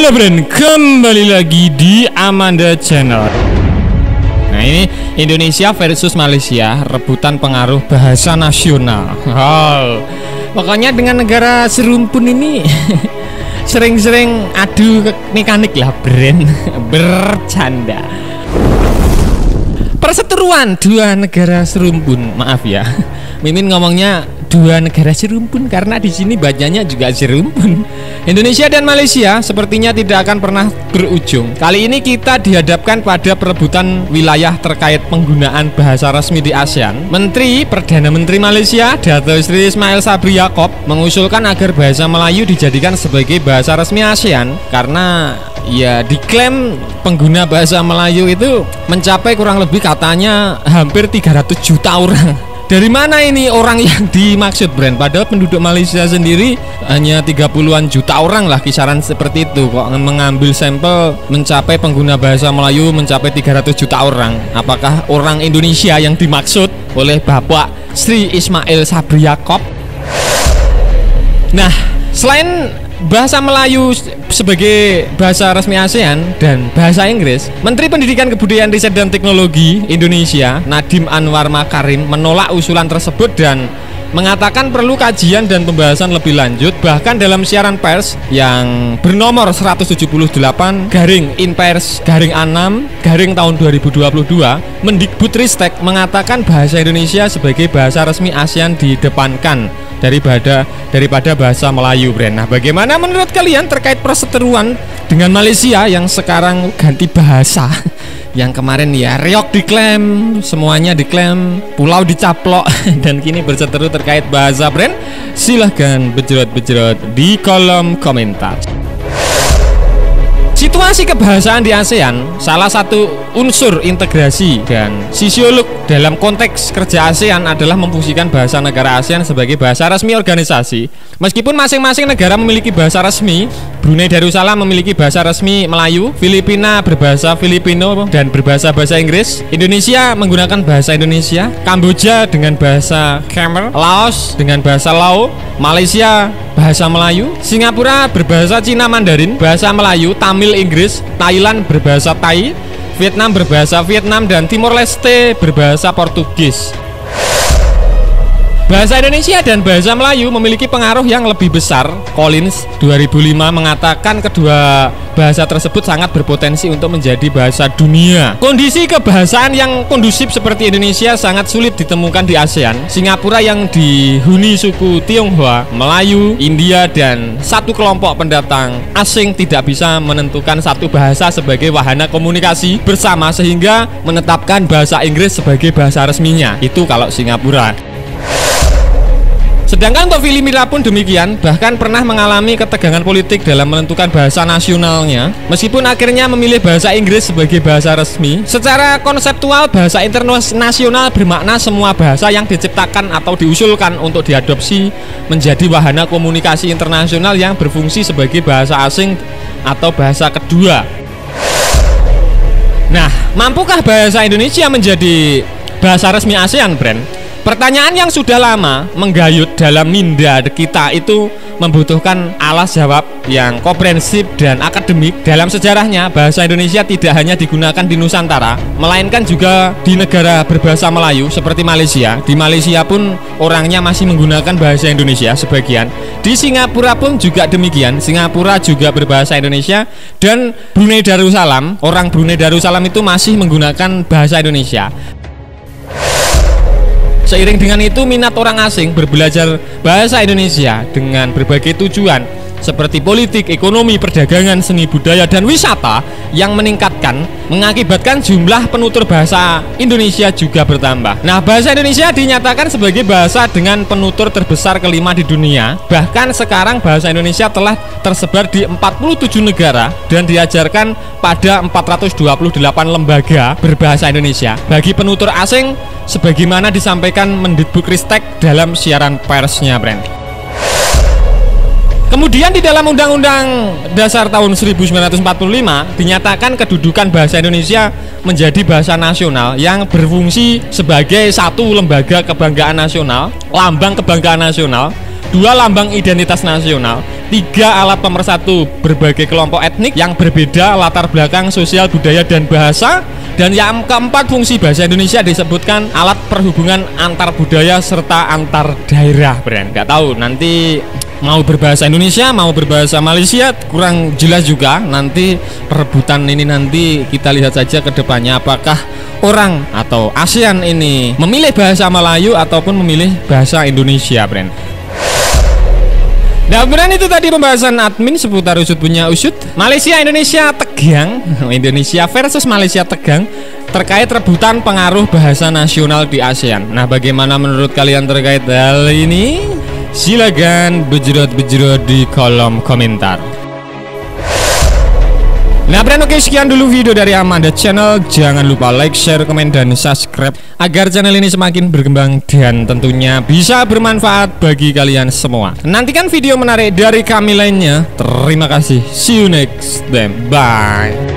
Halo friend, kembali lagi di Amanda Channel. Nah ini Indonesia versus Malaysia, rebutan pengaruh bahasa nasional. Pokoknya dengan negara serumpun ini sering-sering adu mekanik lah friend. Bercanda. Perseteruan dua negara serumpun, maaf ya. Mimin ngomongnya dua negara serumpun karena di sini bacanya juga serumpun. Indonesia dan Malaysia sepertinya tidak akan pernah berujung. Kali ini kita dihadapkan pada perebutan wilayah terkait penggunaan bahasa resmi di ASEAN. Perdana Menteri Malaysia, Dato' Sri Ismail Sabri Yaakob, mengusulkan agar bahasa Melayu dijadikan sebagai bahasa resmi ASEAN karena ya diklaim pengguna bahasa Melayu itu mencapai kurang lebih katanya hampir 300 juta orang. Dari mana ini orang yang dimaksud brand? Padahal penduduk Malaysia sendiri hanya 30-an juta orang lah, kisaran seperti itu. Kok mengambil sampel mencapai pengguna bahasa Melayu mencapai 300 juta orang. Apakah orang Indonesia yang dimaksud oleh Bapak Sri Ismail Sabri Yaakob? Nah, selain bahasa Melayu sebagai bahasa resmi ASEAN dan bahasa Inggris, Menteri Pendidikan Kebudayaan Riset dan Teknologi Indonesia Nadiem Anwar Makarim menolak usulan tersebut dan mengatakan perlu kajian dan pembahasan lebih lanjut. Bahkan dalam siaran pers yang bernomor 178/InPers/6/ tahun 2022, Mendikbudristek mengatakan bahasa Indonesia sebagai bahasa resmi ASEAN didepankan daripada bahasa Melayu, brand. Nah, bagaimana menurut kalian terkait perseteruan dengan Malaysia yang sekarang ganti bahasa? Yang kemarin ya reok diklaim, semuanya diklaim, pulau dicaplok, dan kini berseteru terkait bahasa, brand. Silahkan bejrot-bejrot di kolom komentar. Situasi kebahasaan di ASEAN salah satu unsur integrasi dan sosiolog dalam konteks kerja ASEAN adalah memfungsikan bahasa negara ASEAN sebagai bahasa resmi organisasi. Meskipun masing-masing negara memiliki bahasa resmi, Brunei Darussalam memiliki bahasa resmi Melayu, Filipina berbahasa Filipino dan berbahasa bahasa Inggris, Indonesia menggunakan bahasa Indonesia, Kamboja dengan bahasa Khmer, Laos dengan bahasa Lao, Malaysia bahasa Melayu, Singapura berbahasa Cina Mandarin, bahasa Melayu, Tamil Inggris, Thailand berbahasa Thai, Vietnam berbahasa Vietnam, dan Timor Leste berbahasa Portugis. Bahasa Indonesia dan bahasa Melayu memiliki pengaruh yang lebih besar. Collins 2005 mengatakan kedua bahasa tersebut sangat berpotensi untuk menjadi bahasa dunia. Kondisi kebahasaan yang kondusif seperti Indonesia sangat sulit ditemukan di ASEAN. Singapura yang dihuni suku Tionghoa, Melayu, India, dan satu kelompok pendatang asing tidak bisa menentukan satu bahasa sebagai wahana komunikasi bersama sehingga menetapkan bahasa Inggris sebagai bahasa resminya. Itu kalau Singapura. Sedangkan untuk Filipina pun demikian, bahkan pernah mengalami ketegangan politik dalam menentukan bahasa nasionalnya. Meskipun akhirnya memilih bahasa Inggris sebagai bahasa resmi, secara konseptual bahasa internasional bermakna semua bahasa yang diciptakan atau diusulkan untuk diadopsi menjadi wahana komunikasi internasional yang berfungsi sebagai bahasa asing atau bahasa kedua. Nah, mampukah bahasa Indonesia menjadi bahasa resmi ASEAN, brand? Pertanyaan yang sudah lama menggayut dalam minda kita itu membutuhkan alas jawab yang komprehensif dan akademik. Dalam sejarahnya, bahasa Indonesia tidak hanya digunakan di Nusantara, melainkan juga di negara berbahasa Melayu seperti Malaysia. Di Malaysia pun orangnya masih menggunakan bahasa Indonesia sebagian. Di Singapura pun juga demikian. Singapura juga berbahasa Indonesia, dan Brunei Darussalam, orang Brunei Darussalam itu masih menggunakan bahasa Indonesia. Seiring dengan itu, minat orang asing berbelajar bahasa Indonesia dengan berbagai tujuan seperti politik, ekonomi, perdagangan, seni budaya, dan wisata yang mengakibatkan jumlah penutur bahasa Indonesia juga bertambah. Nah, bahasa Indonesia dinyatakan sebagai bahasa dengan penutur terbesar kelima di dunia. Bahkan sekarang bahasa Indonesia telah tersebar di 47 negara dan diajarkan pada 428 lembaga berbahasa Indonesia bagi penutur asing, sebagaimana disampaikan Mendikbudristek dalam siaran persnya, brand. Kemudian di dalam Undang-Undang Dasar tahun 1945 dinyatakan kedudukan bahasa Indonesia menjadi bahasa nasional yang berfungsi sebagai satu lembaga kebanggaan nasional, lambang kebanggaan nasional, 2 lambang identitas nasional, 3 alat pemersatu berbagai kelompok etnik yang berbeda latar belakang sosial, budaya, dan bahasa. Dan yang keempat, fungsi bahasa Indonesia disebutkan alat perhubungan antar budaya serta antar daerah. Brand, nggak tahu nanti mau berbahasa Indonesia, mau berbahasa Malaysia, kurang jelas juga. Nanti perebutan ini nanti kita lihat saja ke depannya, apakah orang atau ASEAN ini memilih bahasa Melayu ataupun memilih bahasa Indonesia, Brand. Nah, benar itu tadi pembahasan admin seputar usut punya usut Malaysia Indonesia tegang, Indonesia versus Malaysia tegang terkait rebutan pengaruh bahasa nasional di ASEAN. Nah, bagaimana menurut kalian terkait hal ini? Silakan bejrot-bejrot di kolom komentar. Nah, Brand, oke, sekian dulu video dari Amanda Channel. Jangan lupa like, share, komen, dan subscribe agar channel ini semakin berkembang dan tentunya bisa bermanfaat bagi kalian semua. Nantikan video menarik dari kami lainnya. Terima kasih. See you next time. Bye.